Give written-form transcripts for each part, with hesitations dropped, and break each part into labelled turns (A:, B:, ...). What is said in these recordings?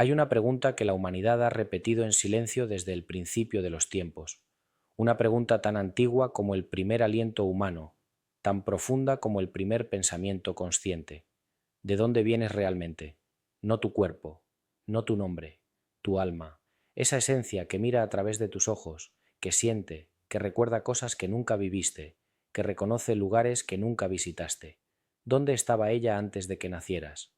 A: Hay una pregunta que la humanidad ha repetido en silencio desde el principio de los tiempos, una pregunta tan antigua como el primer aliento humano, tan profunda como el primer pensamiento consciente. ¿De dónde vienes realmente? No tu cuerpo, no tu nombre, tu alma, esa esencia que mira a través de tus ojos, que siente, que recuerda cosas que nunca viviste, que reconoce lugares que nunca visitaste. ¿Dónde estaba ella antes de que nacieras?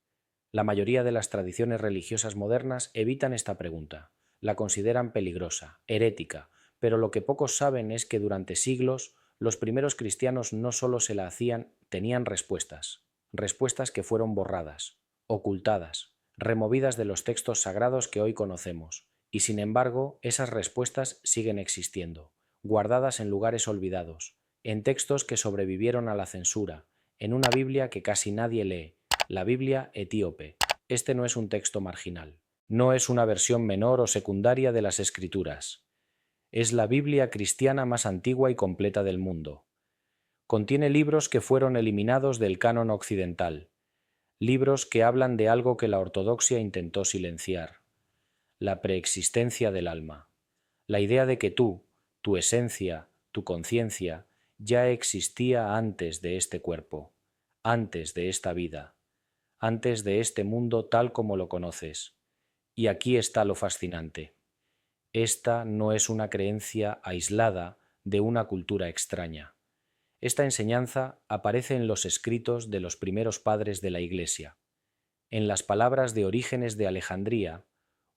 A: La mayoría de las tradiciones religiosas modernas evitan esta pregunta, la consideran peligrosa, herética, pero lo que pocos saben es que durante siglos los primeros cristianos no solo se la hacían, tenían respuestas, respuestas que fueron borradas, ocultadas, removidas de los textos sagrados que hoy conocemos, y sin embargo esas respuestas siguen existiendo, guardadas en lugares olvidados, en textos que sobrevivieron a la censura, en una Biblia que casi nadie lee, la Biblia etíope. Este no es un texto marginal, no es una versión menor o secundaria de las Escrituras. Es la Biblia cristiana más antigua y completa del mundo. Contiene libros que fueron eliminados del canon occidental, libros que hablan de algo que la ortodoxia intentó silenciar, la preexistencia del alma, la idea de que tú, tu esencia, tu conciencia, ya existía antes de este cuerpo, antes de esta vida, antes de este mundo tal como lo conoces. Y aquí está lo fascinante. Esta no es una creencia aislada de una cultura extraña. Esta enseñanza aparece en los escritos de los primeros padres de la Iglesia, en las palabras de Orígenes de Alejandría,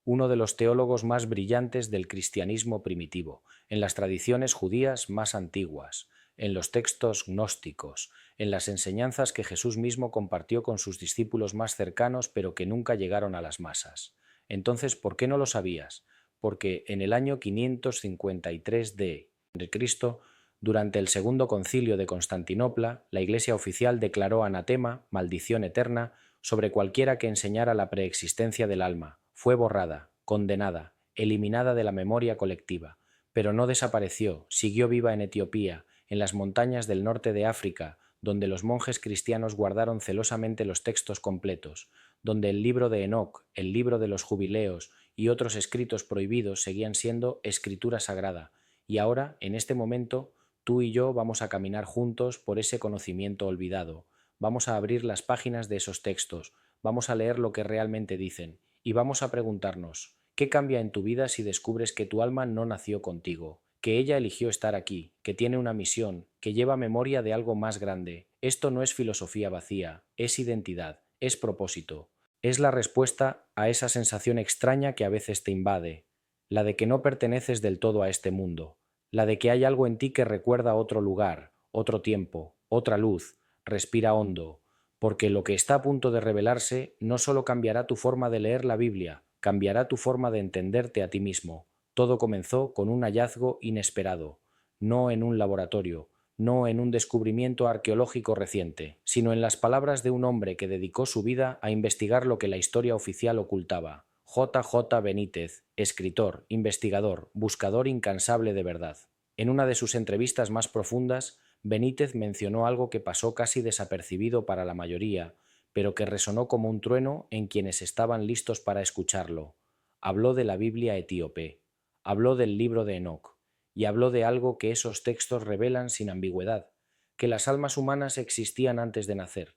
A: uno de los teólogos más brillantes del cristianismo primitivo, en las tradiciones judías más antiguas, en los textos gnósticos, en las enseñanzas que Jesús mismo compartió con sus discípulos más cercanos pero que nunca llegaron a las masas. Entonces, ¿por qué no lo sabías? Porque en el año 553 de Cristo, durante el Segundo Concilio de Constantinopla, la Iglesia oficial declaró anatema, maldición eterna, sobre cualquiera que enseñara la preexistencia del alma. Fue borrada, condenada, eliminada de la memoria colectiva, pero no desapareció, siguió viva en Etiopía, en las montañas del norte de África, donde los monjes cristianos guardaron celosamente los textos completos, donde el libro de Enoc, el libro de los jubileos y otros escritos prohibidos seguían siendo escritura sagrada, y ahora, en este momento, tú y yo vamos a caminar juntos por ese conocimiento olvidado. Vamos a abrir las páginas de esos textos, vamos a leer lo que realmente dicen, y vamos a preguntarnos, ¿qué cambia en tu vida si descubres que tu alma no nació contigo, que ella eligió estar aquí, que tiene una misión, que lleva memoria de algo más grande? Esto no es filosofía vacía, es identidad, es propósito. Es la respuesta a esa sensación extraña que a veces te invade, la de que no perteneces del todo a este mundo, la de que hay algo en ti que recuerda otro lugar, otro tiempo, otra luz. Respira hondo, porque lo que está a punto de revelarse no solo cambiará tu forma de leer la Biblia, cambiará tu forma de entenderte a ti mismo. Todo comenzó con un hallazgo inesperado, no en un laboratorio, no en un descubrimiento arqueológico reciente, sino en las palabras de un hombre que dedicó su vida a investigar lo que la historia oficial ocultaba. J. J. Benítez, escritor, investigador, buscador incansable de verdad. En una de sus entrevistas más profundas, Benítez mencionó algo que pasó casi desapercibido para la mayoría, pero que resonó como un trueno en quienes estaban listos para escucharlo. Habló de la Biblia etíope, habló del libro de Enoc, y habló de algo que esos textos revelan sin ambigüedad, que las almas humanas existían antes de nacer,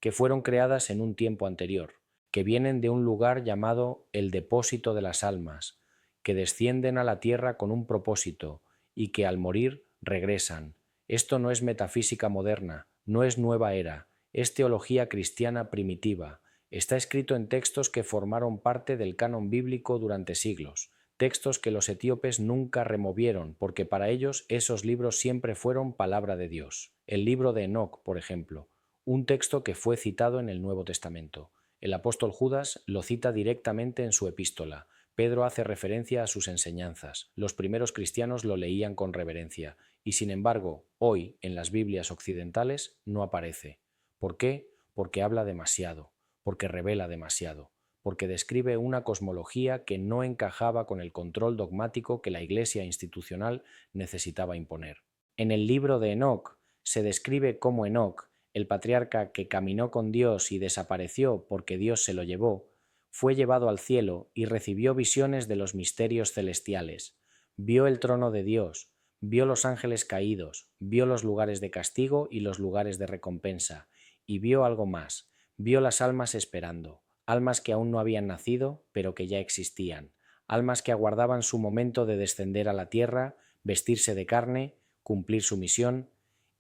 A: que fueron creadas en un tiempo anterior, que vienen de un lugar llamado el depósito de las almas, que descienden a la tierra con un propósito y que al morir regresan. Esto no es metafísica moderna, no es nueva era, es teología cristiana primitiva. Está escrito en textos que formaron parte del canon bíblico durante siglos, textos que los etíopes nunca removieron, porque para ellos esos libros siempre fueron palabra de Dios. El libro de Enoc, por ejemplo, un texto que fue citado en el Nuevo Testamento. El apóstol Judas lo cita directamente en su epístola. Pedro hace referencia a sus enseñanzas. Los primeros cristianos lo leían con reverencia, y sin embargo, hoy, en las Biblias occidentales, no aparece. ¿Por qué? Porque habla demasiado, porque revela demasiado, porque describe una cosmología que no encajaba con el control dogmático que la Iglesia institucional necesitaba imponer. En el libro de Enoc se describe cómo Enoc, el patriarca que caminó con Dios y desapareció porque Dios se lo llevó, fue llevado al cielo y recibió visiones de los misterios celestiales. Vio el trono de Dios, vio los ángeles caídos, vio los lugares de castigo y los lugares de recompensa, y vio algo más, vio las almas esperando, almas que aún no habían nacido, pero que ya existían, almas que aguardaban su momento de descender a la tierra, vestirse de carne, cumplir su misión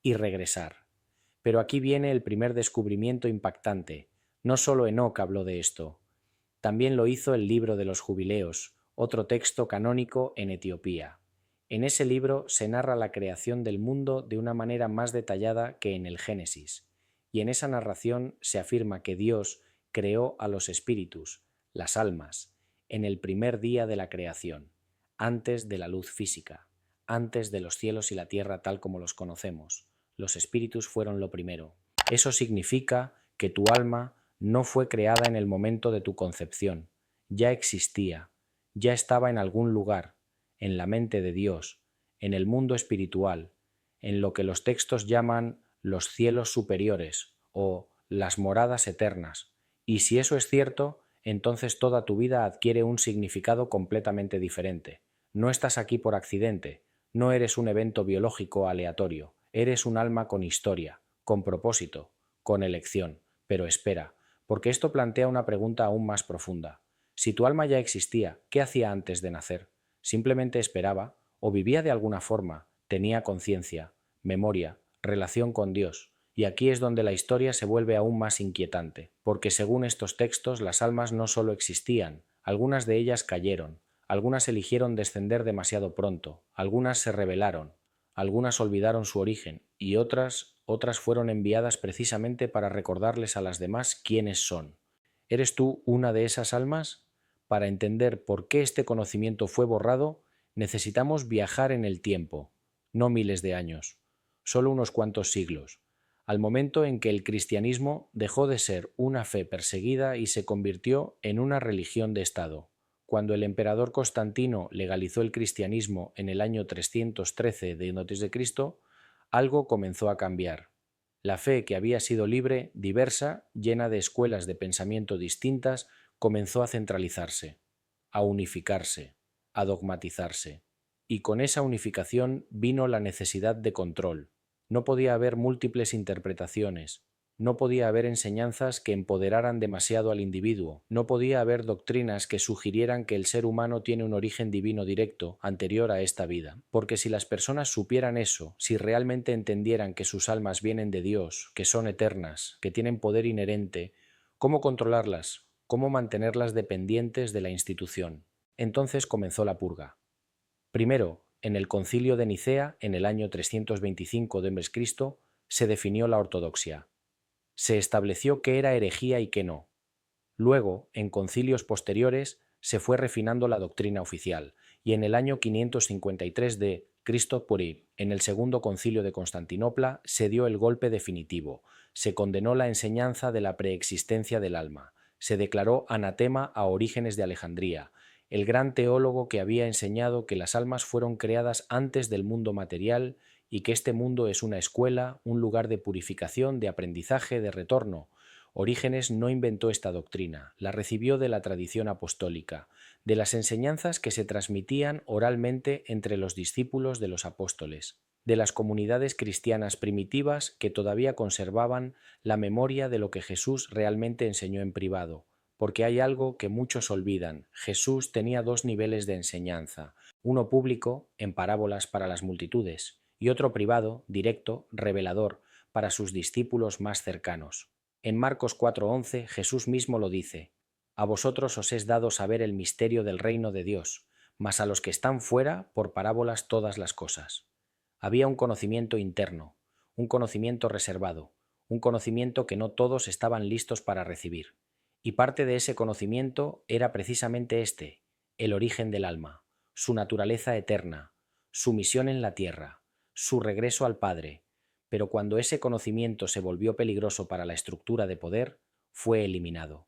A: y regresar. Pero aquí viene el primer descubrimiento impactante. No solo Enoc habló de esto, también lo hizo el Libro de los Jubileos, otro texto canónico en Etiopía. En ese libro se narra la creación del mundo de una manera más detallada que en el Génesis, y en esa narración se afirma que Dios creó a los espíritus, las almas, en el primer día de la creación, antes de la luz física, antes de los cielos y la tierra tal como los conocemos. Los espíritus fueron lo primero. Eso significa que tu alma no fue creada en el momento de tu concepción, ya existía, ya estaba en algún lugar, en la mente de Dios, en el mundo espiritual, en lo que los textos llaman los cielos superiores o las moradas eternas. Y si eso es cierto, entonces toda tu vida adquiere un significado completamente diferente. No estás aquí por accidente, no eres un evento biológico aleatorio, eres un alma con historia, con propósito, con elección. Pero espera, porque esto plantea una pregunta aún más profunda. Si tu alma ya existía, ¿qué hacía antes de nacer? ¿Simplemente esperaba? ¿O vivía de alguna forma? ¿Tenía conciencia, memoria, relación con Dios? Y aquí es donde la historia se vuelve aún más inquietante, porque según estos textos las almas no solo existían, algunas de ellas cayeron, algunas eligieron descender demasiado pronto, algunas se rebelaron, algunas olvidaron su origen y otras fueron enviadas precisamente para recordarles a las demás quiénes son. ¿Eres tú una de esas almas? Para entender por qué este conocimiento fue borrado, necesitamos viajar en el tiempo, no miles de años, solo unos cuantos siglos, al momento en que el cristianismo dejó de ser una fe perseguida y se convirtió en una religión de Estado. Cuando el emperador Constantino legalizó el cristianismo en el año 313 d.C., algo comenzó a cambiar. La fe que había sido libre, diversa, llena de escuelas de pensamiento distintas, comenzó a centralizarse, a unificarse, a dogmatizarse. Y con esa unificación vino la necesidad de control. No podía haber múltiples interpretaciones, no podía haber enseñanzas que empoderaran demasiado al individuo, no podía haber doctrinas que sugirieran que el ser humano tiene un origen divino directo, anterior a esta vida, porque si las personas supieran eso, si realmente entendieran que sus almas vienen de Dios, que son eternas, que tienen poder inherente, ¿cómo controlarlas? ¿Cómo mantenerlas dependientes de la institución? Entonces comenzó la purga. Primero, en el Concilio de Nicea, en el año 325 d.C., se definió la ortodoxia. Se estableció qué era herejía y qué no. Luego, en concilios posteriores, se fue refinando la doctrina oficial, y en el año 553 de Cristo Puri, en el Segundo Concilio de Constantinopla, se dio el golpe definitivo, se condenó la enseñanza de la preexistencia del alma, se declaró anatema a Orígenes de Alejandría, el gran teólogo que había enseñado que las almas fueron creadas antes del mundo material y que este mundo es una escuela, un lugar de purificación, de aprendizaje, de retorno. Orígenes no inventó esta doctrina, la recibió de la tradición apostólica, de las enseñanzas que se transmitían oralmente entre los discípulos de los apóstoles, de las comunidades cristianas primitivas que todavía conservaban la memoria de lo que Jesús realmente enseñó en privado. Porque hay algo que muchos olvidan. Jesús tenía dos niveles de enseñanza, uno público, en parábolas para las multitudes, y otro privado, directo, revelador, para sus discípulos más cercanos. En Marcos 4:11 Jesús mismo lo dice: «A vosotros os es dado saber el misterio del reino de Dios, mas a los que están fuera, por parábolas todas las cosas». Había un conocimiento interno, un conocimiento reservado, un conocimiento que no todos estaban listos para recibir. Y parte de ese conocimiento era precisamente este, el origen del alma, su naturaleza eterna, su misión en la tierra, su regreso al Padre. Pero cuando ese conocimiento se volvió peligroso para la estructura de poder, fue eliminado.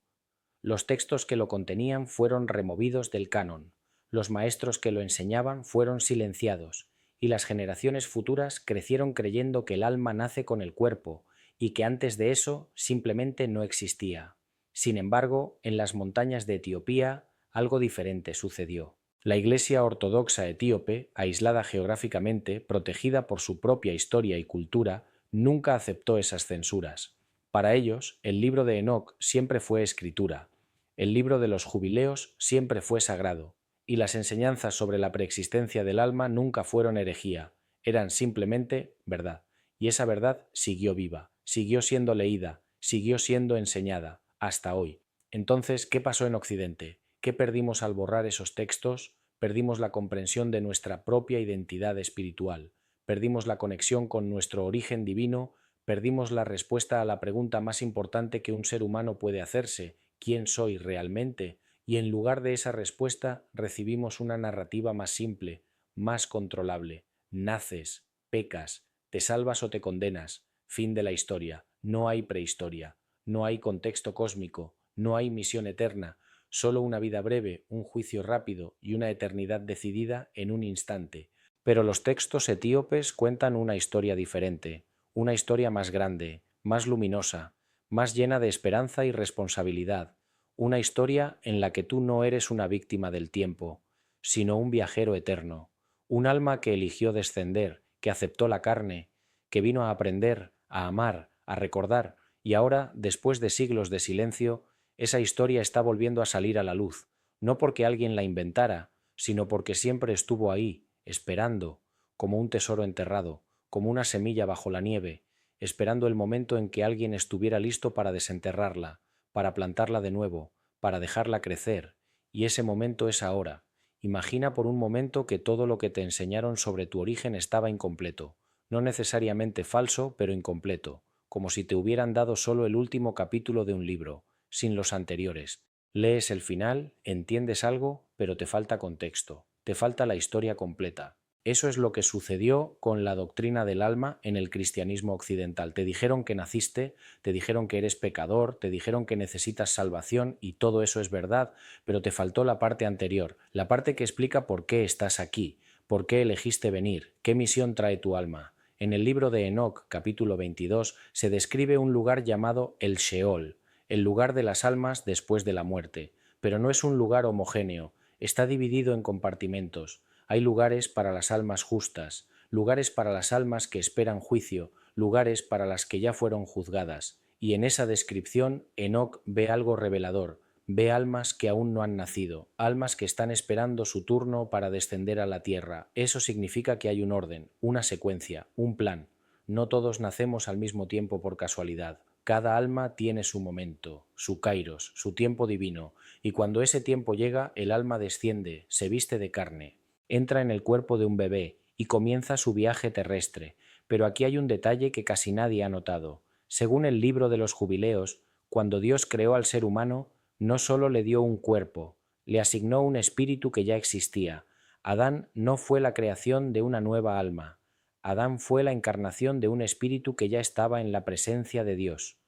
A: Los textos que lo contenían fueron removidos del canon, los maestros que lo enseñaban fueron silenciados, y las generaciones futuras crecieron creyendo que el alma nace con el cuerpo, y que antes de eso simplemente no existía. Sin embargo, en las montañas de Etiopía algo diferente sucedió. La Iglesia Ortodoxa etíope, aislada geográficamente, protegida por su propia historia y cultura, nunca aceptó esas censuras. Para ellos, el libro de Enoc siempre fue escritura, el libro de los jubileos siempre fue sagrado, y las enseñanzas sobre la preexistencia del alma nunca fueron herejía, eran simplemente verdad. Y esa verdad siguió viva, siguió siendo leída, siguió siendo enseñada, hasta hoy. Entonces, ¿qué pasó en Occidente? ¿Qué perdimos al borrar esos textos? Perdimos la comprensión de nuestra propia identidad espiritual, perdimos la conexión con nuestro origen divino, perdimos la respuesta a la pregunta más importante que un ser humano puede hacerse: ¿quién soy realmente? Y en lugar de esa respuesta recibimos una narrativa más simple, más controlable. Naces, pecas, te salvas o te condenas. Fin de la historia. No hay prehistoria, no hay contexto cósmico, no hay misión eterna, solo una vida breve, un juicio rápido y una eternidad decidida en un instante. Pero los textos etíopes cuentan una historia diferente, una historia más grande, más luminosa, más llena de esperanza y responsabilidad, una historia en la que tú no eres una víctima del tiempo, sino un viajero eterno, un alma que eligió descender, que aceptó la carne, que vino a aprender, a amar, a recordar, y ahora, después de siglos de silencio, esa historia está volviendo a salir a la luz, no porque alguien la inventara, sino porque siempre estuvo ahí, esperando, como un tesoro enterrado, como una semilla bajo la nieve, esperando el momento en que alguien estuviera listo para desenterrarla, para plantarla de nuevo, para dejarla crecer, y ese momento es ahora. Imagina por un momento que todo lo que te enseñaron sobre tu origen estaba incompleto, no necesariamente falso, pero incompleto, como si te hubieran dado solo el último capítulo de un libro, sin los anteriores. Lees el final, entiendes algo, pero te falta contexto, te falta la historia completa. Eso es lo que sucedió con la doctrina del alma en el cristianismo occidental. Te dijeron que naciste, te dijeron que eres pecador, te dijeron que necesitas salvación y todo eso es verdad, pero te faltó la parte anterior, la parte que explica por qué estás aquí, por qué elegiste venir, qué misión trae tu alma. En el libro de Enoc, capítulo 22, se describe un lugar llamado el Sheol, el lugar de las almas después de la muerte, pero no es un lugar homogéneo, está dividido en compartimentos. Hay lugares para las almas justas, lugares para las almas que esperan juicio, lugares para las que ya fueron juzgadas. Y en esa descripción Enoc ve algo revelador, ve almas que aún no han nacido, almas que están esperando su turno para descender a la tierra. Eso significa que hay un orden, una secuencia, un plan. No todos nacemos al mismo tiempo por casualidad. Cada alma tiene su momento, su kairos, su tiempo divino, y cuando ese tiempo llega, el alma desciende, se viste de carne, entra en el cuerpo de un bebé y comienza su viaje terrestre. Pero aquí hay un detalle que casi nadie ha notado. Según el libro de los jubileos, cuando Dios creó al ser humano, no solo le dio un cuerpo, le asignó un espíritu que ya existía. Adán no fue la creación de una nueva alma. Adán fue la encarnación de un espíritu que ya estaba en la presencia de Dios,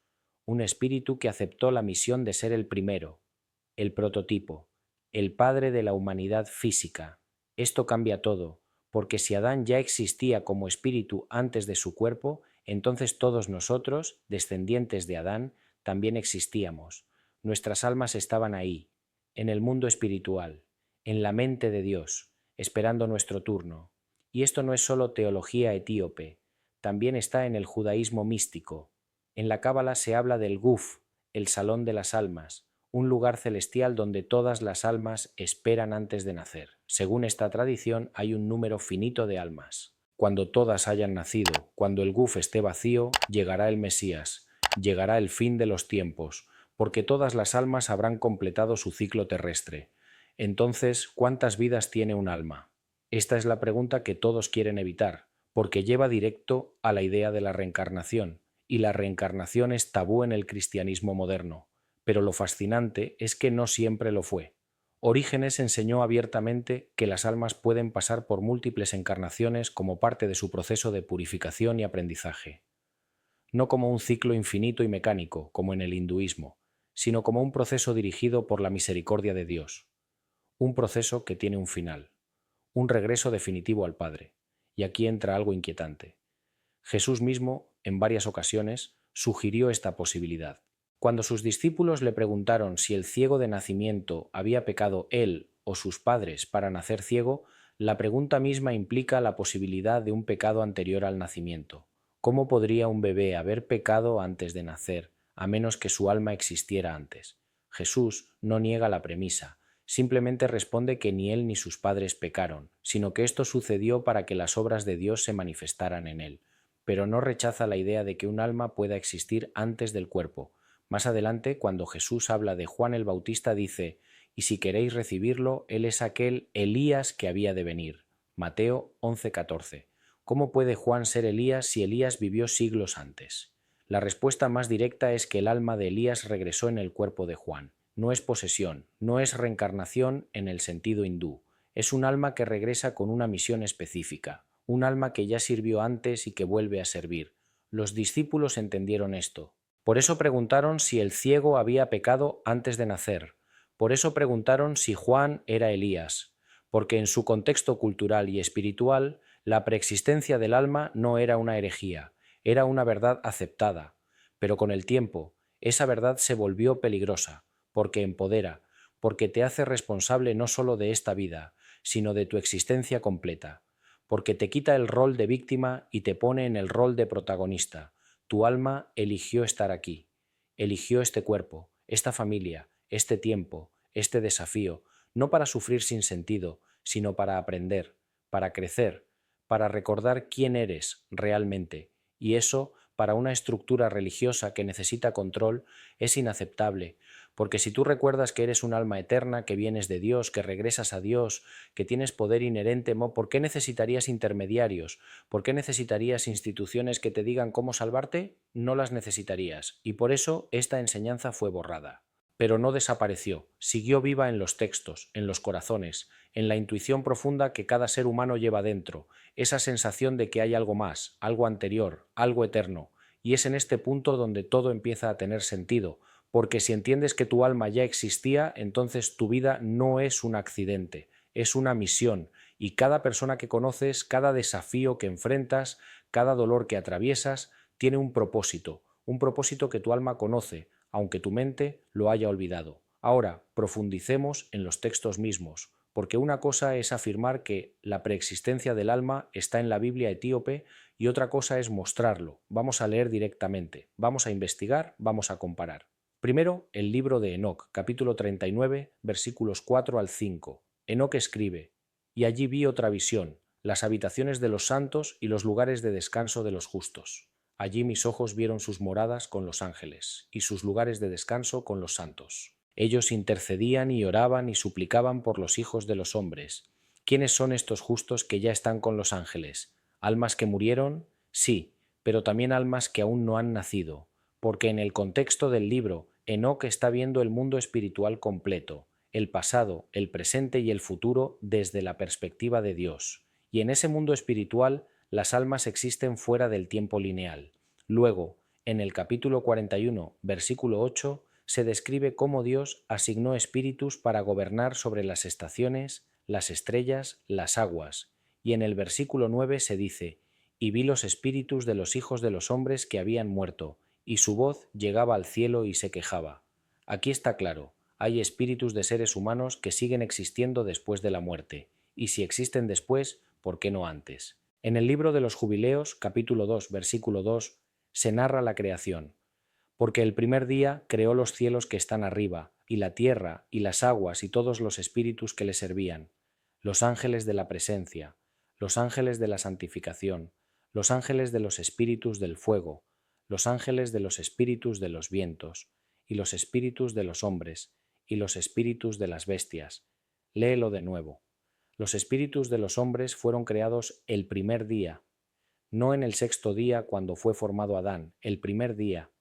A: un espíritu que aceptó la misión de ser el primero, el prototipo, el padre de la humanidad física. Esto cambia todo, porque si Adán ya existía como espíritu antes de su cuerpo, entonces todos nosotros, descendientes de Adán, también existíamos. Nuestras almas estaban ahí, en el mundo espiritual, en la mente de Dios, esperando nuestro turno. Y esto no es solo teología etíope, también está en el judaísmo místico. En la Cábala se habla del Guf, el salón de las almas, un lugar celestial donde todas las almas esperan antes de nacer. Según esta tradición, hay un número finito de almas. Cuando todas hayan nacido, cuando el Guf esté vacío, llegará el Mesías, llegará el fin de los tiempos, porque todas las almas habrán completado su ciclo terrestre. Entonces, ¿cuántas vidas tiene un alma? Esta es la pregunta que todos quieren evitar, porque lleva directo a la idea de la reencarnación, y la reencarnación es tabú en el cristianismo moderno. Pero lo fascinante es que no siempre lo fue. Orígenes enseñó abiertamente que las almas pueden pasar por múltiples encarnaciones como parte de su proceso de purificación y aprendizaje, no como un ciclo infinito y mecánico, como en el hinduismo, sino como un proceso dirigido por la misericordia de Dios, un proceso que tiene un final, un regreso definitivo al Padre. Y aquí entra algo inquietante. Jesús mismo, en varias ocasiones, sugirió esta posibilidad. Cuando sus discípulos le preguntaron si el ciego de nacimiento había pecado él o sus padres para nacer ciego, la pregunta misma implica la posibilidad de un pecado anterior al nacimiento. ¿Cómo podría un bebé haber pecado antes de nacer, a menos que su alma existiera antes? Jesús no niega la premisa, simplemente responde que ni él ni sus padres pecaron, sino que esto sucedió para que las obras de Dios se manifestaran en él, pero no rechaza la idea de que un alma pueda existir antes del cuerpo. Más adelante, cuando Jesús habla de Juan el Bautista, dice: «Y si queréis recibirlo, él es aquel Elías que había de venir». Mateo 11:14. ¿Cómo puede Juan ser Elías si Elías vivió siglos antes? La respuesta más directa es que el alma de Elías regresó en el cuerpo de Juan. No es posesión, no es reencarnación en el sentido hindú. Es un alma que regresa con una misión específica, un alma que ya sirvió antes y que vuelve a servir. Los discípulos entendieron esto. Por eso preguntaron si el ciego había pecado antes de nacer. Por eso preguntaron si Juan era Elías, porque en su contexto cultural y espiritual, la preexistencia del alma no era una herejía, era una verdad aceptada. Pero con el tiempo, esa verdad se volvió peligrosa, porque empodera, porque te hace responsable no solo de esta vida, sino de tu existencia completa, porque te quita el rol de víctima y te pone en el rol de protagonista. Tu alma eligió estar aquí, eligió este cuerpo, esta familia, este tiempo, este desafío, no para sufrir sin sentido, sino para aprender, para crecer, para recordar quién eres realmente. Y eso, para una estructura religiosa que necesita control, es inaceptable, porque si tú recuerdas que eres un alma eterna, que vienes de Dios, que regresas a Dios, que tienes poder inherente, ¿por qué necesitarías intermediarios? ¿Por qué necesitarías instituciones que te digan cómo salvarte? No las necesitarías, y por eso esta enseñanza fue borrada. Pero no desapareció, siguió viva en los textos, en los corazones, en la intuición profunda que cada ser humano lleva dentro, esa sensación de que hay algo más, algo anterior, algo eterno, y es en este punto donde todo empieza a tener sentido, porque si entiendes que tu alma ya existía, entonces tu vida no es un accidente, es una misión, y cada persona que conoces, cada desafío que enfrentas, cada dolor que atraviesas, tiene un propósito que tu alma conoce, aunque tu mente lo haya olvidado. Ahora, profundicemos en los textos mismos, porque una cosa es afirmar que la preexistencia del alma está en la Biblia etíope y otra cosa es mostrarlo. Vamos a leer directamente, vamos a investigar, vamos a comparar. Primero, el libro de Enoc, capítulo 39, versículos 4 al 5. Enoc escribe: «Y allí vi otra visión, las habitaciones de los santos y los lugares de descanso de los justos. Allí mis ojos vieron sus moradas con los ángeles, y sus lugares de descanso con los santos. Ellos intercedían y oraban y suplicaban por los hijos de los hombres. ¿Quiénes son estos justos que ya están con los ángeles? ¿Almas que murieron? Sí, pero también almas que aún no han nacido, porque en el contexto del libro, Enoc está viendo el mundo espiritual completo, el pasado, el presente y el futuro desde la perspectiva de Dios. Y en ese mundo espiritual, las almas existen fuera del tiempo lineal. Luego, en el capítulo 41, versículo 8, se describe cómo Dios asignó espíritus para gobernar sobre las estaciones, las estrellas, las aguas. Y en el versículo 9 se dice: «Y vi los espíritus de los hijos de los hombres que habían muerto, y su voz llegaba al cielo y se quejaba». Aquí está claro, hay espíritus de seres humanos que siguen existiendo después de la muerte, y si existen después, ¿por qué no antes? En el libro de los Jubileos, capítulo 2, versículo 2, se narra la creación. «Porque el primer día creó los cielos que están arriba, y la tierra, y las aguas, y todos los espíritus que le servían, los ángeles de la presencia, los ángeles de la santificación, los ángeles de los espíritus del fuego, los ángeles de los espíritus de los vientos, y los espíritus de los hombres, y los espíritus de las bestias». Léelo de nuevo. Los espíritus de los hombres fueron creados el primer día, no en el sexto día cuando fue formado Adán, el primer día,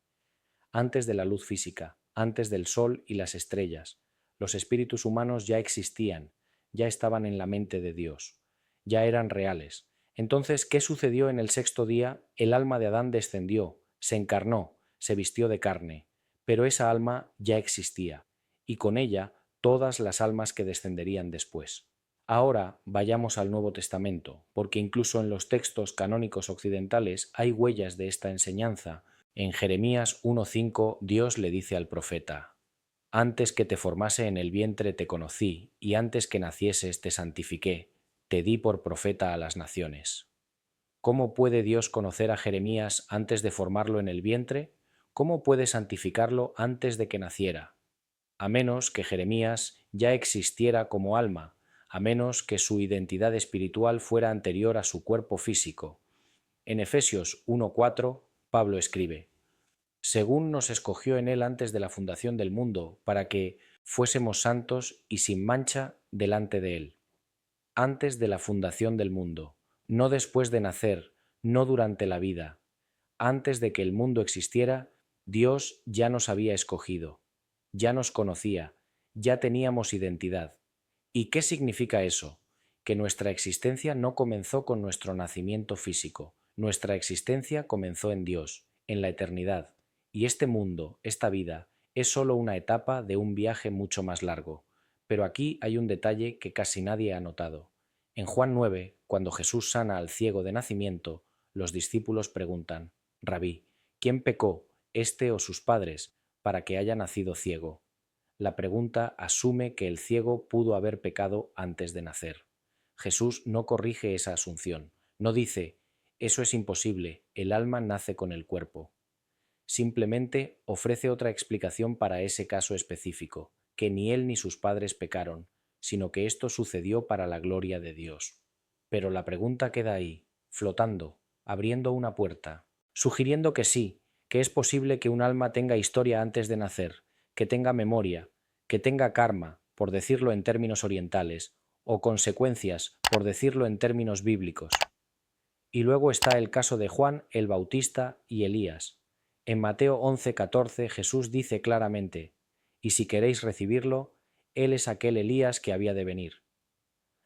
A: antes de la luz física, antes del sol y las estrellas. Los espíritus humanos ya existían, ya estaban en la mente de Dios, ya eran reales. Entonces, ¿qué sucedió en el sexto día? El alma de Adán descendió, se encarnó, se vistió de carne, pero esa alma ya existía, y con ella todas las almas que descenderían después. Ahora vayamos al Nuevo Testamento, porque incluso en los textos canónicos occidentales hay huellas de esta enseñanza. En Jeremías 1:5 Dios le dice al profeta: Antes que te formase en el vientre te conocí, y antes que nacieses te santifiqué, te di por profeta a las naciones. ¿Cómo puede Dios conocer a Jeremías antes de formarlo en el vientre? ¿Cómo puede santificarlo antes de que naciera? A menos que Jeremías ya existiera como alma, a menos que su identidad espiritual fuera anterior a su cuerpo físico. En Efesios 1:4, Pablo escribe: según nos escogió en él antes de la fundación del mundo, para que fuésemos santos y sin mancha delante de él. Antes de la fundación del mundo, no después de nacer, no durante la vida. Antes de que el mundo existiera, Dios ya nos había escogido, ya nos conocía, ya teníamos identidad. ¿Y qué significa eso? Que nuestra existencia no comenzó con nuestro nacimiento físico, nuestra existencia comenzó en Dios, en la eternidad, y este mundo, esta vida, es solo una etapa de un viaje mucho más largo. Pero aquí hay un detalle que casi nadie ha notado. En Juan 9, cuando Jesús sana al ciego de nacimiento, los discípulos preguntan: Rabí, ¿quién pecó, este o sus padres, para que haya nacido ciego? La pregunta asume que el ciego pudo haber pecado antes de nacer. Jesús no corrige esa asunción, no dice: eso es imposible, el alma nace con el cuerpo. Simplemente ofrece otra explicación para ese caso específico, que ni él ni sus padres pecaron, sino que esto sucedió para la gloria de Dios. Pero la pregunta queda ahí, flotando, abriendo una puerta, sugiriendo que sí, que es posible que un alma tenga historia antes de nacer, que tenga memoria, que tenga karma, por decirlo en términos orientales, o consecuencias, por decirlo en términos bíblicos. Y luego está el caso de Juan el Bautista y Elías. En Mateo 11:14 Jesús dice claramente: y si queréis recibirlo, él es aquel Elías que había de venir.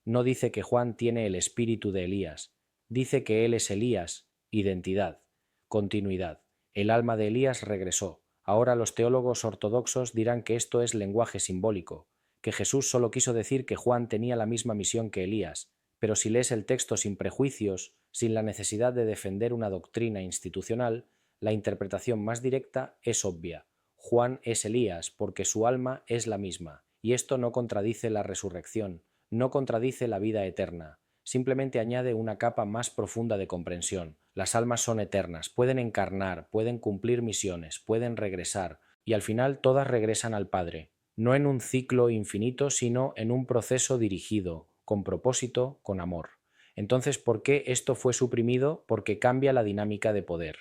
A: No dice que Juan tiene el espíritu de Elías, dice que él es Elías, identidad, continuidad. El alma de Elías regresó. Ahora los teólogos ortodoxos dirán que esto es lenguaje simbólico, que Jesús solo quiso decir que Juan tenía la misma misión que Elías, pero si lees el texto sin prejuicios, sin la necesidad de defender una doctrina institucional, la interpretación más directa es obvia. Juan es Elías porque su alma es la misma, y esto no contradice la resurrección, no contradice la vida eterna, simplemente añade una capa más profunda de comprensión. Las almas son eternas, pueden encarnar, pueden cumplir misiones, pueden regresar, y al final todas regresan al Padre, no en un ciclo infinito, sino en un proceso dirigido, con propósito, con amor. Entonces, ¿por qué esto fue suprimido? Porque cambia la dinámica de poder.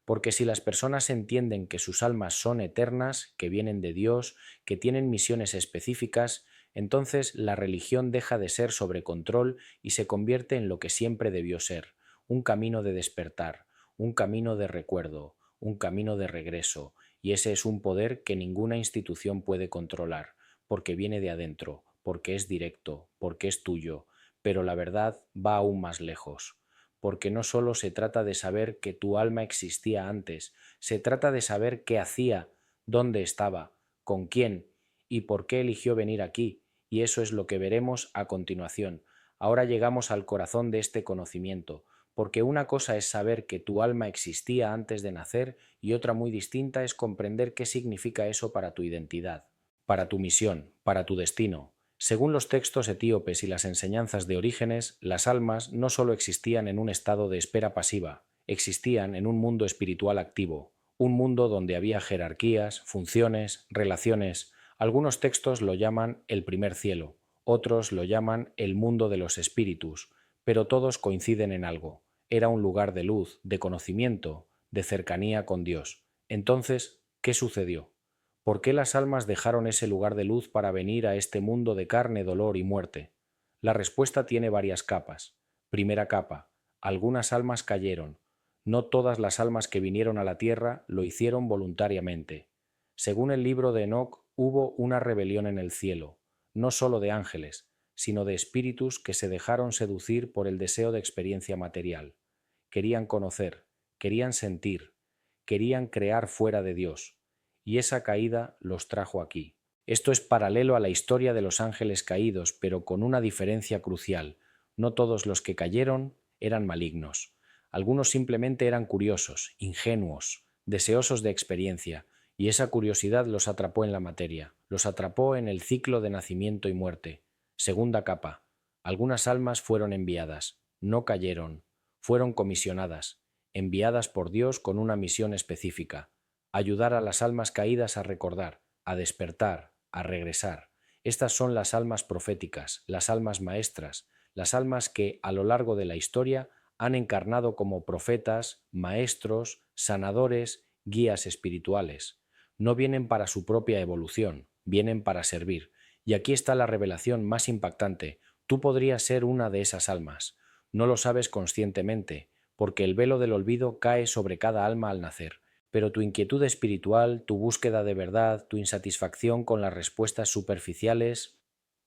A: Porque si las personas entienden que sus almas son eternas, que vienen de Dios, que tienen misiones específicas, entonces la religión deja de ser sobre control y se convierte en lo que siempre debió ser: un camino de despertar, un camino de recuerdo, un camino de regreso, y ese es un poder que ninguna institución puede controlar, porque viene de adentro, porque es directo, porque es tuyo, pero la verdad va aún más lejos, porque no solo se trata de saber que tu alma existía antes, se trata de saber qué hacía, dónde estaba, con quién y por qué eligió venir aquí, y eso es lo que veremos a continuación. Ahora llegamos al corazón de este conocimiento, porque una cosa es saber que tu alma existía antes de nacer y otra muy distinta es comprender qué significa eso para tu identidad, para tu misión, para tu destino. Según los textos etíopes y las enseñanzas de Orígenes, las almas no solo existían en un estado de espera pasiva, existían en un mundo espiritual activo, un mundo donde había jerarquías, funciones, relaciones. Algunos textos lo llaman el primer cielo, otros lo llaman el mundo de los espíritus, pero todos coinciden en algo: era un lugar de luz, de conocimiento, de cercanía con Dios. Entonces, ¿qué sucedió? ¿Por qué las almas dejaron ese lugar de luz para venir a este mundo de carne, dolor y muerte? La respuesta tiene varias capas. Primera capa: algunas almas cayeron. No todas las almas que vinieron a la tierra lo hicieron voluntariamente. Según el libro de Enoc, hubo una rebelión en el cielo, no solo de ángeles, sino de espíritus que se dejaron seducir por el deseo de experiencia material. Querían conocer, querían sentir, querían crear fuera de Dios, y esa caída los trajo aquí. Esto es paralelo a la historia de los ángeles caídos, pero con una diferencia crucial: no todos los que cayeron eran malignos. Algunos simplemente eran curiosos, ingenuos, deseosos de experiencia, y esa curiosidad los atrapó en la materia, los atrapó en el ciclo de nacimiento y muerte. Segunda capa. Algunas almas fueron enviadas, no cayeron, fueron comisionadas, enviadas por Dios con una misión específica: ayudar a las almas caídas a recordar, a despertar, a regresar. Estas son las almas proféticas, las almas maestras, las almas que, a lo largo de la historia, han encarnado como profetas, maestros, sanadores, guías espirituales. No vienen para su propia evolución, vienen para servir. Y aquí está la revelación más impactante: tú podrías ser una de esas almas. No lo sabes conscientemente, porque el velo del olvido cae sobre cada alma al nacer. Pero tu inquietud espiritual, tu búsqueda de verdad, tu insatisfacción con las respuestas superficiales,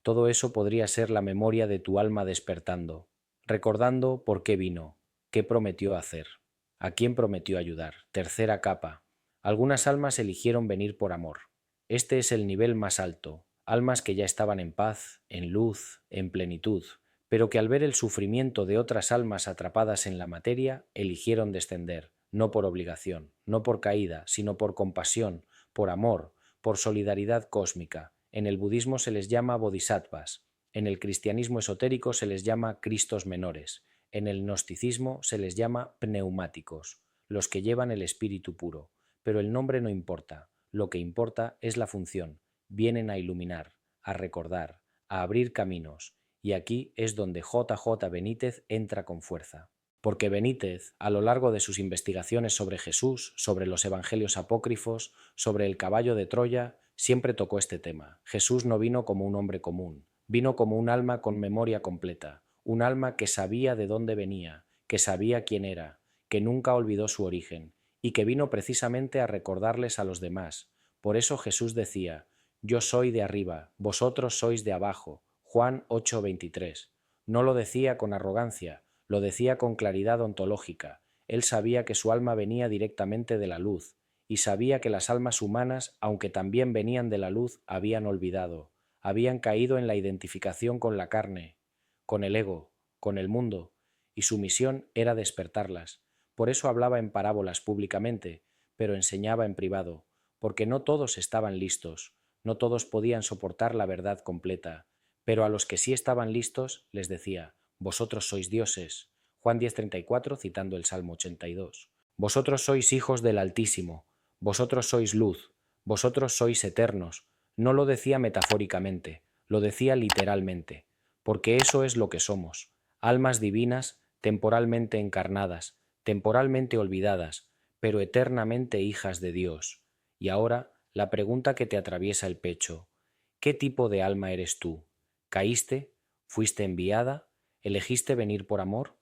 A: todo eso podría ser la memoria de tu alma despertando, recordando por qué vino, qué prometió hacer, a quién prometió ayudar. Tercera capa. Algunas almas eligieron venir por amor. Este es el nivel más alto, almas que ya estaban en paz, en luz, en plenitud, pero que al ver el sufrimiento de otras almas atrapadas en la materia, eligieron descender, no por obligación, no por caída, sino por compasión, por amor, por solidaridad cósmica. En el budismo se les llama bodhisattvas, en el cristianismo esotérico se les llama cristos menores, en el gnosticismo se les llama pneumáticos, los que llevan el espíritu puro. Pero el nombre no importa, lo que importa es la función. Vienen a iluminar, a recordar, a abrir caminos, y aquí es donde J. J. Benítez entra con fuerza. Porque Benítez, a lo largo de sus investigaciones sobre Jesús, sobre los evangelios apócrifos, sobre el caballo de Troya, siempre tocó este tema. Jesús no vino como un hombre común, vino como un alma con memoria completa, un alma que sabía de dónde venía, que sabía quién era, que nunca olvidó su origen, y que vino precisamente a recordarles a los demás. Por eso Jesús decía: yo soy de arriba, vosotros sois de abajo. Juan 8:23. No lo decía con arrogancia, lo decía con claridad ontológica. Él sabía que su alma venía directamente de la luz, y sabía que las almas humanas, aunque también venían de la luz, habían olvidado, habían caído en la identificación con la carne, con el ego, con el mundo, y su misión era despertarlas. Por eso hablaba en parábolas públicamente, pero enseñaba en privado, porque no todos estaban listos, no todos podían soportar la verdad completa, pero a los que sí estaban listos les decía: vosotros sois dioses. Juan 10:34, citando el Salmo 82. Vosotros sois hijos del Altísimo, vosotros sois luz, vosotros sois eternos. No lo decía metafóricamente, lo decía literalmente, porque eso es lo que somos: almas divinas, temporalmente encarnadas, temporalmente olvidadas, pero eternamente hijas de Dios. Y ahora, la pregunta que te atraviesa el pecho: ¿qué tipo de alma eres tú? ¿Caíste? ¿Fuiste enviada? ¿Elegiste venir por amor?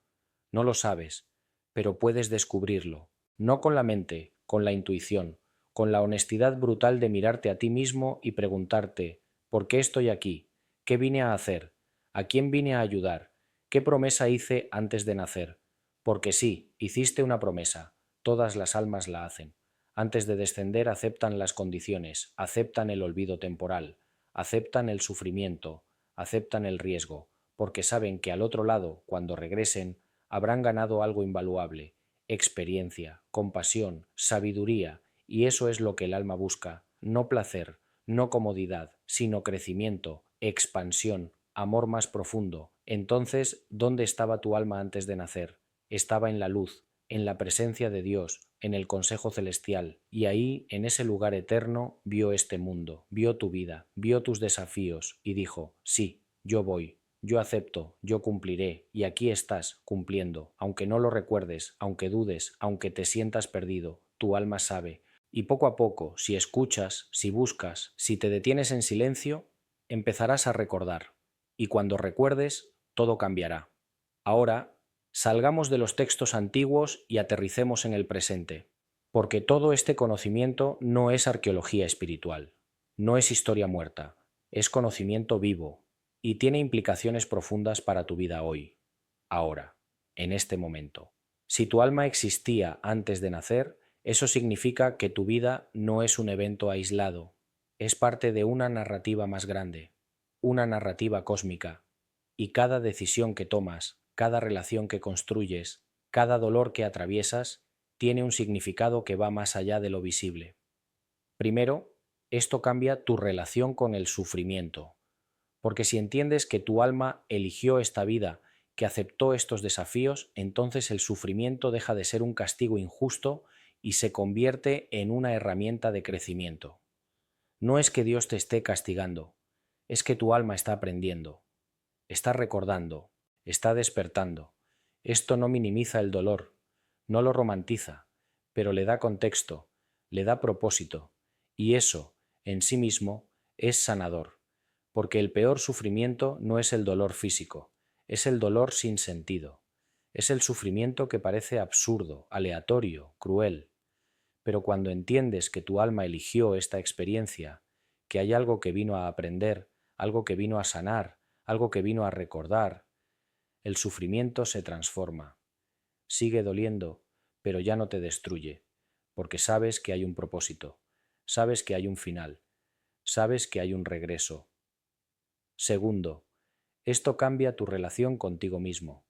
A: No lo sabes, pero puedes descubrirlo, no con la mente, con la intuición, con la honestidad brutal de mirarte a ti mismo y preguntarte: ¿por qué estoy aquí? ¿Qué vine a hacer? ¿A quién vine a ayudar? ¿Qué promesa hice antes de nacer? Porque sí, hiciste una promesa, todas las almas la hacen. Antes de descender aceptan las condiciones, aceptan el olvido temporal, aceptan el sufrimiento, aceptan el riesgo, porque saben que al otro lado, cuando regresen, habrán ganado algo invaluable: experiencia, compasión, sabiduría, y eso es lo que el alma busca: no placer, no comodidad, sino crecimiento, expansión, amor más profundo. Entonces, ¿dónde estaba tu alma antes de nacer? Estaba en la luz, en la presencia de Dios, en el consejo celestial, y ahí, en ese lugar eterno, vio este mundo, vio tu vida, vio tus desafíos, y dijo: sí, yo voy, yo acepto, yo cumpliré, y aquí estás, cumpliendo, aunque no lo recuerdes, aunque dudes, aunque te sientas perdido, tu alma sabe. Y poco a poco, si escuchas, si buscas, si te detienes en silencio, empezarás a recordar, y cuando recuerdes, todo cambiará. Ahora, salgamos de los textos antiguos y aterricemos en el presente, porque todo este conocimiento no es arqueología espiritual, no es historia muerta, es conocimiento vivo, y tiene implicaciones profundas para tu vida hoy, ahora, en este momento. Si tu alma existía antes de nacer, eso significa que tu vida no es un evento aislado, es parte de una narrativa más grande, una narrativa cósmica, y cada decisión que tomas, cada relación que construyes, cada dolor que atraviesas, tiene un significado que va más allá de lo visible. Primero, esto cambia tu relación con el sufrimiento, porque si entiendes que tu alma eligió esta vida, que aceptó estos desafíos, entonces el sufrimiento deja de ser un castigo injusto y se convierte en una herramienta de crecimiento. No es que Dios te esté castigando, es que tu alma está aprendiendo, está recordando, está despertando. Esto no minimiza el dolor, no lo romantiza, pero le da contexto, le da propósito, y eso, en sí mismo, es sanador, porque el peor sufrimiento no es el dolor físico, es el dolor sin sentido, es el sufrimiento que parece absurdo, aleatorio, cruel. Pero cuando entiendes que tu alma eligió esta experiencia, que hay algo que vino a aprender, algo que vino a sanar, algo que vino a recordar, el sufrimiento se transforma. Sigue doliendo, pero ya no te destruye, porque sabes que hay un propósito, sabes que hay un final, sabes que hay un regreso. Segundo, esto cambia tu relación contigo mismo,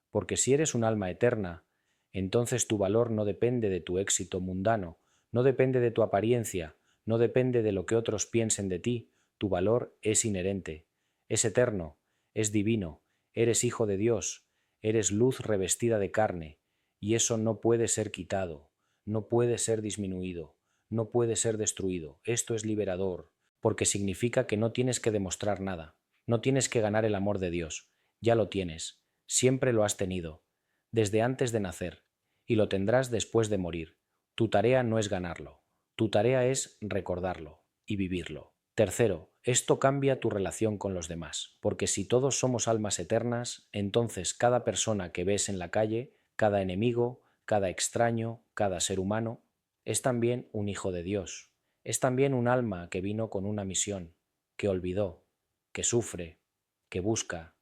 A: porque si eres un alma eterna, entonces tu valor no depende de tu éxito mundano, no depende de tu apariencia, no depende de lo que otros piensen de ti, tu valor es inherente, es eterno, es divino, eres hijo de Dios, eres luz revestida de carne, y eso no puede ser quitado, no puede ser disminuido, no puede ser destruido. Esto es liberador, porque significa que no tienes que demostrar nada, no tienes que ganar el amor de Dios, ya lo tienes, siempre lo has tenido, desde antes de nacer, y lo tendrás después de morir. Tu tarea no es ganarlo, tu tarea es recordarlo y vivirlo. Tercero, esto cambia tu relación con los demás, porque si todos somos almas eternas, entonces cada persona que ves en la calle, cada enemigo, cada extraño, cada ser humano, es también un hijo de Dios, es también un alma que vino con una misión, que olvidó, que sufre, que busca,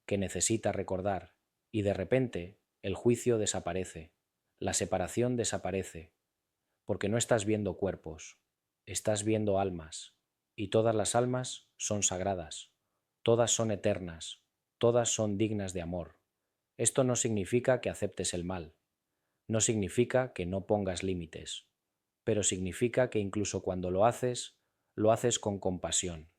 A: que necesita recordar, y de repente el juicio desaparece, la separación desaparece, porque no estás viendo cuerpos, estás viendo almas, y todas las almas son sagradas, todas son eternas, todas son dignas de amor. Esto no significa que aceptes el mal, no significa que no pongas límites, pero significa que incluso cuando lo haces con compasión,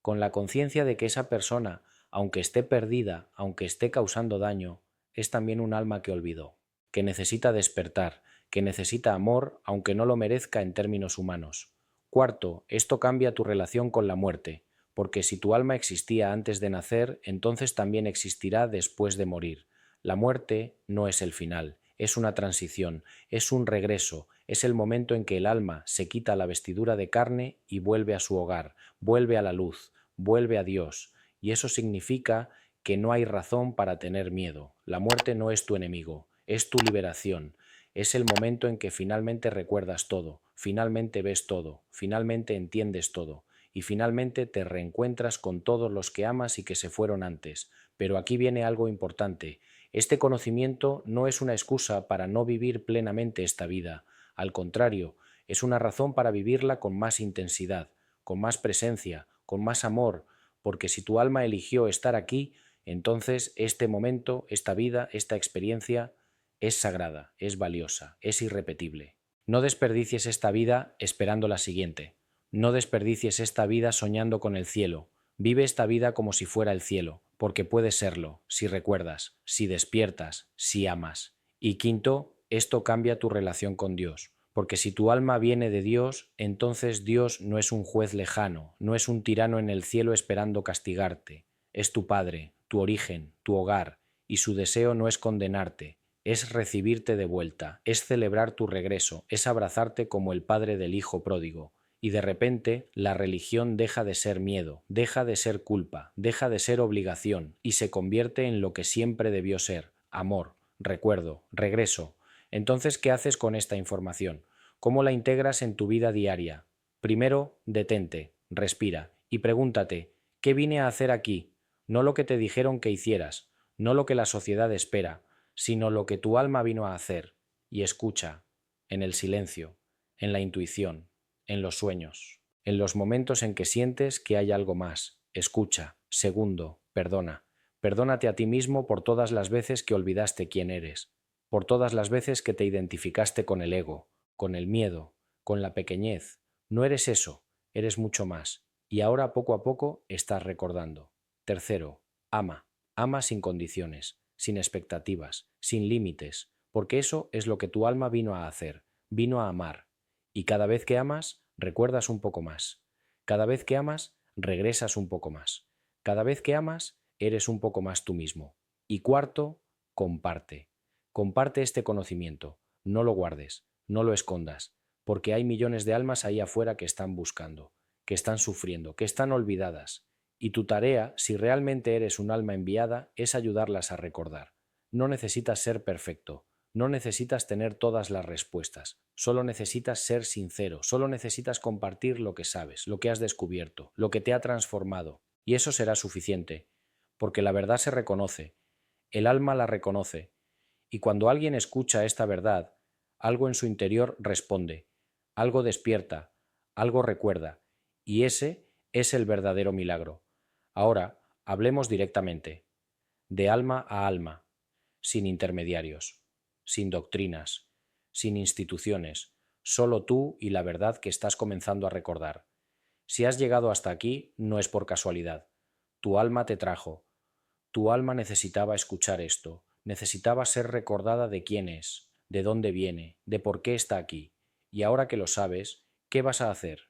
A: con la conciencia de que esa persona, aunque esté perdida, aunque esté causando daño, es también un alma que olvidó, que necesita despertar, que necesita amor, aunque no lo merezca en términos humanos. Cuarto, esto cambia tu relación con la muerte, porque si tu alma existía antes de nacer, entonces también existirá después de morir. La muerte no es el final, es una transición, es un regreso, es el momento en que el alma se quita la vestidura de carne y vuelve a su hogar, vuelve a la luz, vuelve a Dios, y eso significa que no hay razón para tener miedo. La muerte no es tu enemigo, es tu liberación. Es el momento en que finalmente recuerdas todo, finalmente ves todo, finalmente entiendes todo, y finalmente te reencuentras con todos los que amas y que se fueron antes. Pero aquí viene algo importante. Este conocimiento no es una excusa para no vivir plenamente esta vida. Al contrario, es una razón para vivirla con más intensidad, con más presencia, con más amor, porque si tu alma eligió estar aquí, entonces este momento, esta vida, esta experiencia es sagrada, es valiosa, es irrepetible. No desperdicies esta vida esperando la siguiente. No desperdicies esta vida soñando con el cielo. Vive esta vida como si fuera el cielo, porque puede serlo, si recuerdas, si despiertas, si amas. Y quinto, esto cambia tu relación con Dios, porque si tu alma viene de Dios, entonces Dios no es un juez lejano, no es un tirano en el cielo esperando castigarte. Es tu Padre, tu origen, tu hogar, y su deseo no es condenarte, es recibirte de vuelta, es celebrar tu regreso, es abrazarte como el padre del hijo pródigo. Y de repente la religión deja de ser miedo, deja de ser culpa, deja de ser obligación y se convierte en lo que siempre debió ser: amor, recuerdo, regreso. Entonces, ¿qué haces con esta información? ¿Cómo la integras en tu vida diaria? Primero, detente, respira y pregúntate: ¿qué vine a hacer aquí? No lo que te dijeron que hicieras, no lo que la sociedad espera, sino lo que tu alma vino a hacer. Y escucha, en el silencio, en la intuición, en los sueños, en los momentos en que sientes que hay algo más. Escucha. Segundo, perdona. Perdónate a ti mismo por todas las veces que olvidaste quién eres. por todas las veces que te identificaste con el ego, con el miedo, con la pequeñez. No eres eso, eres mucho más. Y ahora poco a poco estás recordando. Tercero, ama. Ama sin condiciones, sin expectativas, sin límites, porque eso es lo que tu alma vino a hacer, vino a amar. Y cada vez que amas, recuerdas un poco más. Cada vez que amas, regresas un poco más. Cada vez que amas, eres un poco más tú mismo. Y cuarto, comparte. Comparte este conocimiento. No lo guardes, no lo escondas, porque hay millones de almas ahí afuera que están buscando, que están sufriendo, que están olvidadas. Y tu tarea, si realmente eres un alma enviada, es ayudarlas a recordar. No necesitas ser perfecto, no necesitas tener todas las respuestas, solo necesitas ser sincero, solo necesitas compartir lo que sabes, lo que has descubierto, lo que te ha transformado, y eso será suficiente, porque la verdad se reconoce, el alma la reconoce, y cuando alguien escucha esta verdad, algo en su interior responde, algo despierta, algo recuerda, y ese es el verdadero milagro. Ahora, hablemos directamente, de alma a alma, sin intermediarios, sin doctrinas, sin instituciones, solo tú y la verdad que estás comenzando a recordar. Si has llegado hasta aquí, no es por casualidad. Tu alma te trajo. Tu alma necesitaba escuchar esto, necesitaba ser recordada de quién es, de dónde viene, de por qué está aquí. Y ahora que lo sabes, ¿qué vas a hacer?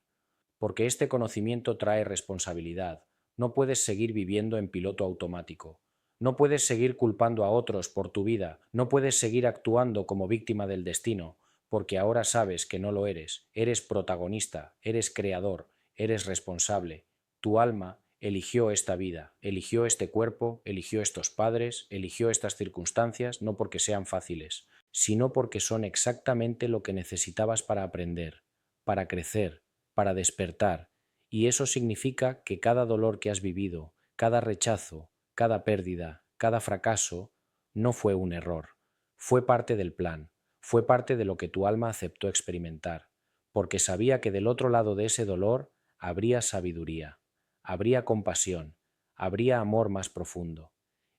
A: Porque este conocimiento trae responsabilidad. No puedes seguir viviendo en piloto automático. No puedes seguir culpando a otros por tu vida. No puedes seguir actuando como víctima del destino, porque ahora sabes que no lo eres. Eres protagonista, eres creador, eres responsable. Tu alma eligió esta vida, eligió este cuerpo, eligió estos padres, eligió estas circunstancias, no porque sean fáciles, sino porque son exactamente lo que necesitabas para aprender, para crecer, para despertar, y eso significa que cada dolor que has vivido, cada rechazo, cada pérdida, cada fracaso, no fue un error, fue parte del plan, fue parte de lo que tu alma aceptó experimentar, porque sabía que del otro lado de ese dolor habría sabiduría, habría compasión, habría amor más profundo.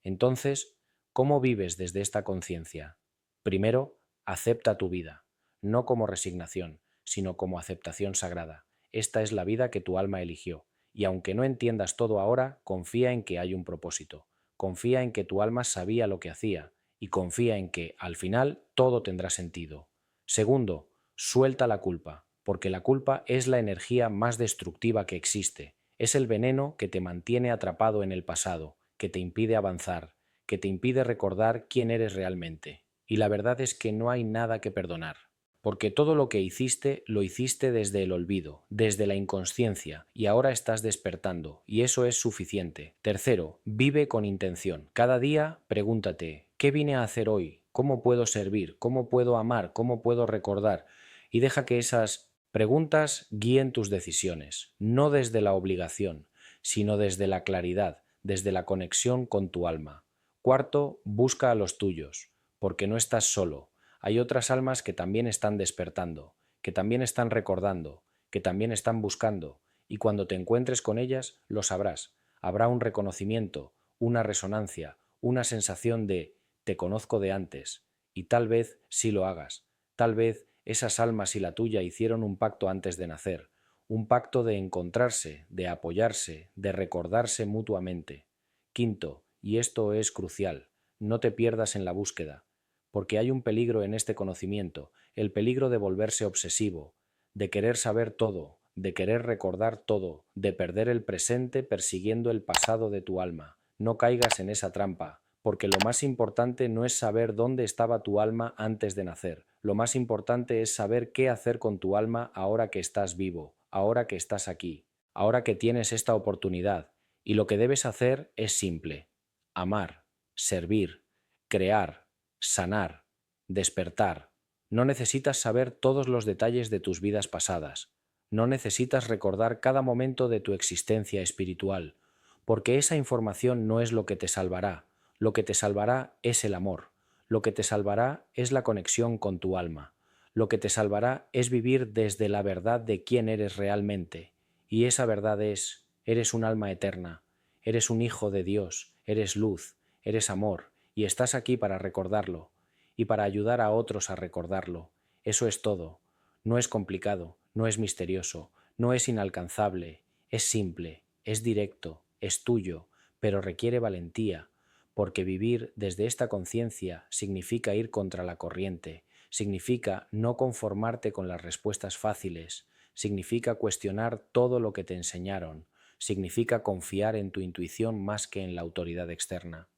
A: Entonces, ¿cómo vives desde esta conciencia? Primero, acepta tu vida, no como resignación, sino como aceptación sagrada. Esta es la vida que tu alma eligió, y aunque no entiendas todo ahora, confía en que hay un propósito, confía en que tu alma sabía lo que hacía, y confía en que, al final, todo tendrá sentido. Segundo, suelta la culpa, porque la culpa es la energía más destructiva que existe, es el veneno que te mantiene atrapado en el pasado, que te impide avanzar, que te impide recordar quién eres realmente. Y la verdad es que no hay nada que perdonar, porque todo lo que hiciste lo hiciste desde el olvido, desde la inconsciencia, y ahora estás despertando, y eso es suficiente. Tercero, vive con intención. Cada día pregúntate, ¿qué vine a hacer hoy? ¿Cómo puedo servir? ¿Cómo puedo amar? ¿Cómo puedo recordar? Y deja que esas preguntas guíen tus decisiones, no desde la obligación, sino desde la claridad, desde la conexión con tu alma. Cuarto, busca a los tuyos, porque no estás solo. Hay otras almas que también están despertando, que también están recordando, que también están buscando, y cuando te encuentres con ellas lo sabrás. Habrá un reconocimiento, una resonancia, una sensación de te conozco de antes, y tal vez sí lo hagas, tal vez esas almas y la tuya hicieron un pacto antes de nacer, un pacto de encontrarse, de apoyarse, de recordarse mutuamente. Quinto, y esto es crucial, no te pierdas en la búsqueda, porque hay un peligro en este conocimiento, el peligro de volverse obsesivo, de querer saber todo, de querer recordar todo, de perder el presente persiguiendo el pasado de tu alma. No caigas en esa trampa, porque lo más importante no es saber dónde estaba tu alma antes de nacer, lo más importante es saber qué hacer con tu alma ahora que estás vivo, ahora que estás aquí, ahora que tienes esta oportunidad, y lo que debes hacer es simple: amar, servir, crear, sanar, despertar. No necesitas saber todos los detalles de tus vidas pasadas. No necesitas recordar cada momento de tu existencia espiritual, porque esa información no es lo que te salvará. Lo que te salvará es el amor. Lo que te salvará es la conexión con tu alma. Lo que te salvará es vivir desde la verdad de quién eres realmente. Y esa verdad es, eres un alma eterna, eres un hijo de Dios, eres luz, eres amor, y estás aquí para recordarlo. y para ayudar a otros a recordarlo. Eso es todo. No es complicado, no es misterioso, no es inalcanzable, es simple, es directo, es tuyo, pero requiere valentía, porque vivir desde esta conciencia significa ir contra la corriente, significa no conformarte con las respuestas fáciles, significa cuestionar todo lo que te enseñaron, significa confiar en tu intuición más que en la autoridad externa.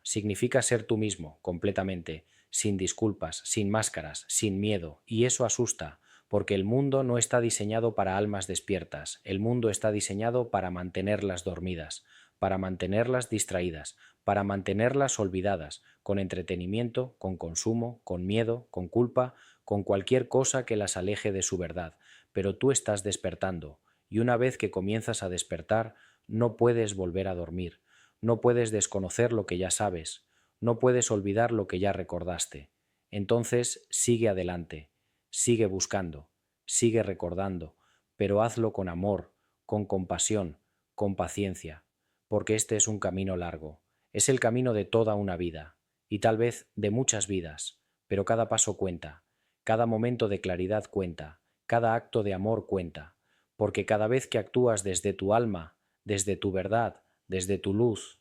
A: Significa ser tú mismo, completamente, sin disculpas, sin máscaras, sin miedo, y eso asusta, porque el mundo no está diseñado para almas despiertas, el mundo está diseñado para mantenerlas dormidas, para mantenerlas distraídas, para mantenerlas olvidadas, con entretenimiento, con consumo, con miedo, con culpa, con cualquier cosa que las aleje de su verdad. Pero tú estás despertando, y una vez que comienzas a despertar, no puedes volver a dormir, no puedes desconocer lo que ya sabes, no puedes olvidar lo que ya recordaste. Entonces sigue adelante, sigue buscando, sigue recordando, pero hazlo con amor, con compasión, con paciencia, porque este es un camino largo, es el camino de toda una vida, y tal vez de muchas vidas, pero cada paso cuenta, cada momento de claridad cuenta, cada acto de amor cuenta, porque cada vez que actúas desde tu alma, desde tu verdad, desde tu luz,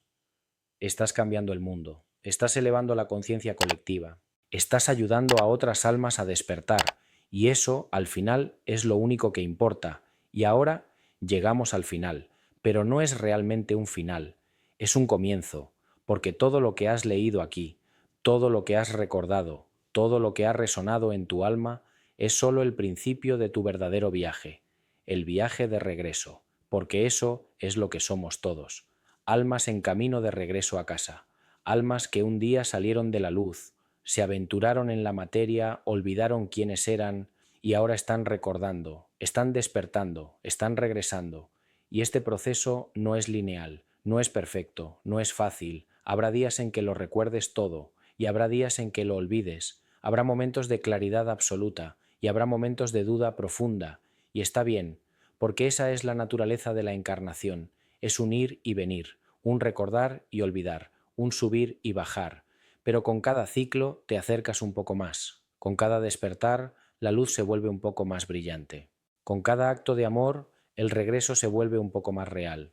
A: estás cambiando el mundo, estás elevando la conciencia colectiva, estás ayudando a otras almas a despertar, y eso, al final, es lo único que importa. Y ahora llegamos al final, pero no es realmente un final, es un comienzo, porque todo lo que has leído aquí, todo lo que has recordado, todo lo que ha resonado en tu alma, es solo el principio de tu verdadero viaje, el viaje de regreso, porque eso es lo que somos todos, almas en camino de regreso a casa, almas que un día salieron de la luz, se aventuraron en la materia, olvidaron quiénes eran y ahora están recordando, están despertando, están regresando. Y este proceso no es lineal, no es perfecto, no es fácil. Habrá días en que lo recuerdes todo y habrá días en que lo olvides. Habrá momentos de claridad absoluta y habrá momentos de duda profunda. Y está bien, porque esa es la naturaleza de la encarnación. Es un ir y venir, un recordar y olvidar, un subir y bajar. Pero con cada ciclo te acercas un poco más. Con cada despertar, la luz se vuelve un poco más brillante. Con cada acto de amor, el regreso se vuelve un poco más real.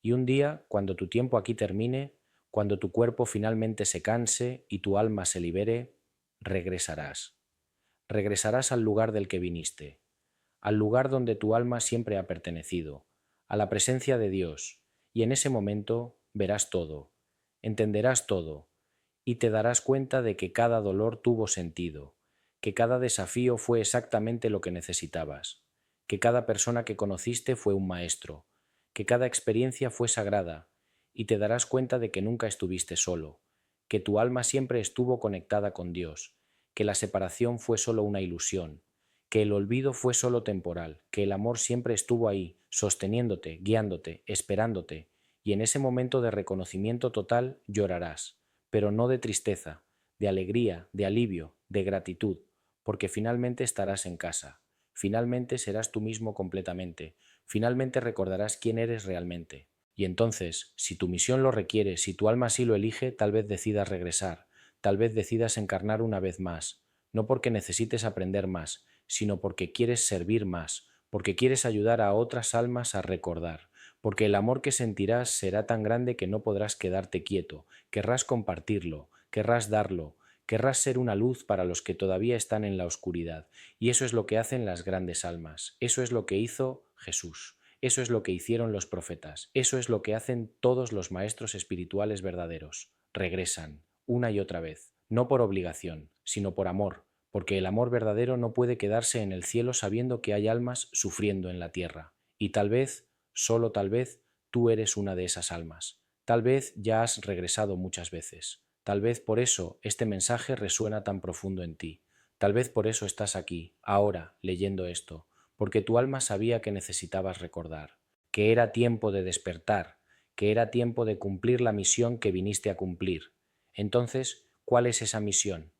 A: Y un día, cuando tu tiempo aquí termine, cuando tu cuerpo finalmente se canse y tu alma se libere, regresarás. Regresarás al lugar del que viniste, al lugar donde tu alma siempre ha pertenecido, a la presencia de Dios, y en ese momento verás todo, entenderás todo, y te darás cuenta de que cada dolor tuvo sentido, que cada desafío fue exactamente lo que necesitabas, que cada persona que conociste fue un maestro, que cada experiencia fue sagrada, y te darás cuenta de que nunca estuviste solo, que tu alma siempre estuvo conectada con Dios, que la separación fue solo una ilusión, que el olvido fue solo temporal, que el amor siempre estuvo ahí, sosteniéndote, guiándote, esperándote, y en ese momento de reconocimiento total llorarás, pero no de tristeza, de alegría, de alivio, de gratitud, porque finalmente estarás en casa, finalmente serás tú mismo completamente, finalmente recordarás quién eres realmente. Y entonces, si tu misión lo requiere, si tu alma así lo elige, tal vez decidas regresar, tal vez decidas encarnar una vez más, no porque necesites aprender más, sino porque quieres servir más, porque quieres ayudar a otras almas a recordar, porque el amor que sentirás será tan grande que no podrás quedarte quieto, querrás compartirlo, querrás darlo, querrás ser una luz para los que todavía están en la oscuridad. Y eso es lo que hacen las grandes almas, eso es lo que hizo Jesús, eso es lo que hicieron los profetas, eso es lo que hacen todos los maestros espirituales verdaderos. Regresan, una y otra vez, no por obligación, sino por amor, porque el amor verdadero no puede quedarse en el cielo sabiendo que hay almas sufriendo en la tierra. Y tal vez, solo tal vez, tú eres una de esas almas. Tal vez ya has regresado muchas veces. Tal vez por eso este mensaje resuena tan profundo en ti. Tal vez por eso estás aquí, ahora, leyendo esto, porque tu alma sabía que necesitabas recordar, que era tiempo de despertar, que era tiempo de cumplir la misión que viniste a cumplir. Entonces, ¿cuál es esa misión?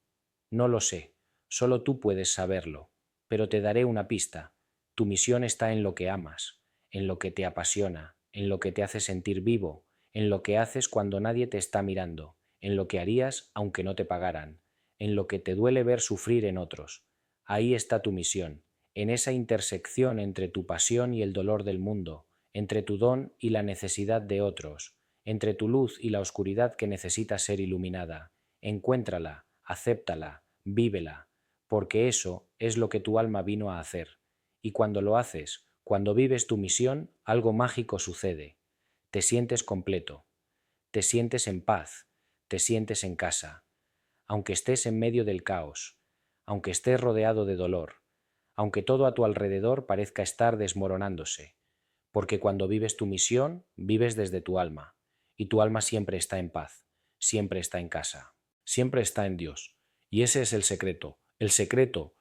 A: No lo sé, solo tú puedes saberlo, pero te daré una pista. Tu misión está en lo que amas, en lo que te apasiona, en lo que te hace sentir vivo, en lo que haces cuando nadie te está mirando, en lo que harías aunque no te pagaran, en lo que te duele ver sufrir en otros. Ahí está tu misión, en esa intersección entre tu pasión y el dolor del mundo, entre tu don y la necesidad de otros, entre tu luz y la oscuridad que necesita ser iluminada. Encuéntrala, acéptala, vívela, porque eso es lo que tu alma vino a hacer. Y cuando lo haces, cuando vives tu misión, algo mágico sucede. Te sientes completo, te sientes en paz, te sientes en casa, aunque estés en medio del caos, aunque estés rodeado de dolor, aunque todo a tu alrededor parezca estar desmoronándose, porque cuando vives tu misión, vives desde tu alma, y tu alma siempre está en paz, siempre está en casa, siempre está en Dios. Y ese es el secreto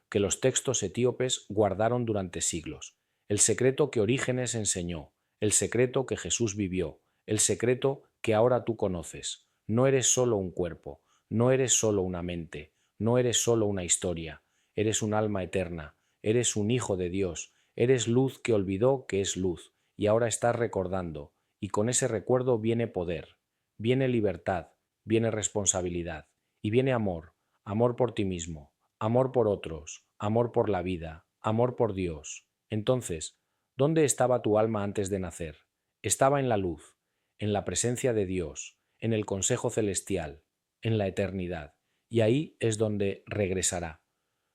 A: que los textos etíopes guardaron durante siglos, el secreto que Orígenes enseñó, el secreto que Jesús vivió, el secreto que ahora tú conoces. No eres solo un cuerpo, no eres solo una mente, no eres solo una historia, eres un alma eterna, eres un hijo de Dios, eres luz que olvidó que es luz y ahora estás recordando, y con ese recuerdo viene poder, viene libertad, viene responsabilidad, y viene amor, amor por ti mismo, amor por otros, amor por la vida, amor por Dios. Entonces, ¿dónde estaba tu alma antes de nacer? Estaba en la luz, en la presencia de Dios, en el consejo celestial, en la eternidad, y ahí es donde regresará,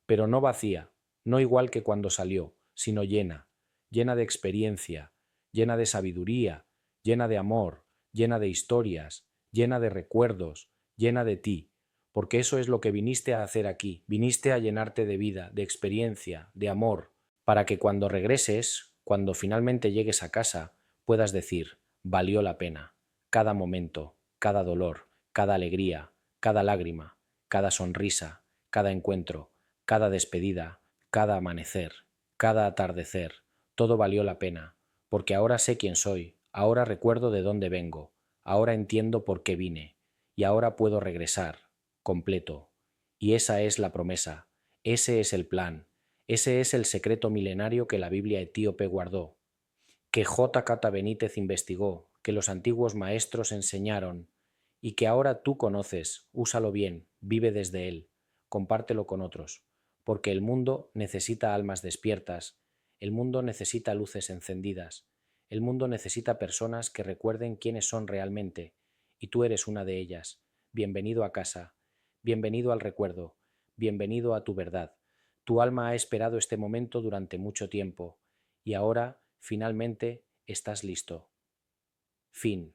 A: pero no vacía, no igual que cuando salió, sino llena, llena de experiencia, llena de sabiduría, llena de amor, llena de historias, llena de recuerdos, llena de ti, porque eso es lo que viniste a hacer aquí, viniste a llenarte de vida, de experiencia, de amor, para que cuando regreses, cuando finalmente llegues a casa, puedas decir, valió la pena, cada momento, cada dolor, cada alegría, cada lágrima, cada sonrisa, cada encuentro, cada despedida, cada amanecer, cada atardecer, todo valió la pena, porque ahora sé quién soy, ahora recuerdo de dónde vengo, ahora entiendo por qué vine, y ahora puedo regresar, completo. Y esa es la promesa, ese es el plan, ese es el secreto milenario que la Biblia etíope guardó, que J. Cata Benítez investigó, que los antiguos maestros enseñaron, y que ahora tú conoces, úsalo bien, vive desde él, compártelo con otros, porque el mundo necesita almas despiertas, el mundo necesita luces encendidas, el mundo necesita personas que recuerden quiénes son realmente, y tú eres una de ellas. Bienvenido a casa, bienvenido al recuerdo, bienvenido a tu verdad. Tu alma ha esperado este momento durante mucho tiempo, y ahora, finalmente, estás listo. Fin.